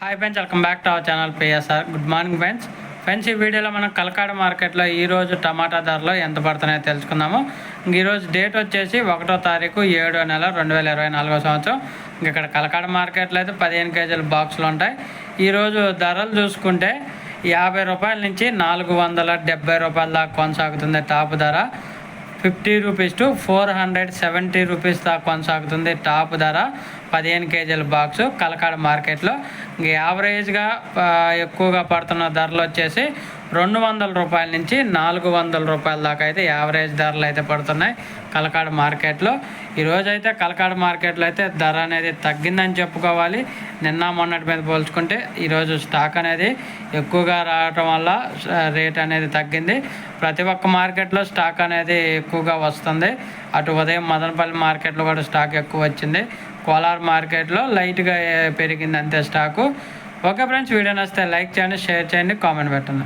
Hi friends, welcome back to our channel PSR. Good morning friends. ఈ వీడియోలో మనం కలకాడ మార్కెట్లో ఈరోజు టమాటా ధరలు ఎంత పడుతున్నాయో తెలుసుకుందాము. ఈరోజు డేట్ వచ్చేసి 1వ తారీఖు 7వ నెల 2024 సంవత్సరం. ఇక్కడ కలకాడ మార్కెట్లో అయితే 15 కేజీల బాక్సులు ఉంటాయి. ఈరోజు ధరలు చూసుకుంటే 50 రూపాయల నుంచి 470 రూపాయల దాకా కొనసాగుతుంది. టాప్ ధర 50 రూపీస్ టు 470 రూపీస్ దాకా కొనసాగుతుంది. టాప్ ధర 15 కేజీల బాక్సు కలకాడ మార్కెట్లో. యావరేజ్గా ఎక్కువగా పడుతున్న ధరలు వచ్చేసి 200 రూపాయల నుంచి 400 రూపాయల దాకా అయితే యావరేజ్ ధరలు అయితే పడుతున్నాయి కలకాడ మార్కెట్లో. ఈరోజు అయితే కలకాడ మార్కెట్లో అయితే ధర అనేది తగ్గిందని చెప్పుకోవాలి. నిన్న మొన్నటి మీద పోల్చుకుంటే ఈరోజు స్టాక్ అనేది ఎక్కువగా రావటం వల్ల రేట్ అనేది తగ్గింది. ప్రతి ఒక్క మార్కెట్లో స్టాక్ అనేది ఎక్కువగా వస్తుంది. అటు ఉదయం మదనపల్లి మార్కెట్లో కూడా స్టాక్ ఎక్కువ వచ్చింది. కోలార్ మార్కెట్లో లైట్గా పెరిగింది అంతే స్టాకు. ఓకే ఫ్రెండ్స్, వీడియో నచ్చితే లైక్ చేయండి, షేర్ చేయండి, కామెంట్ పెట్టండి.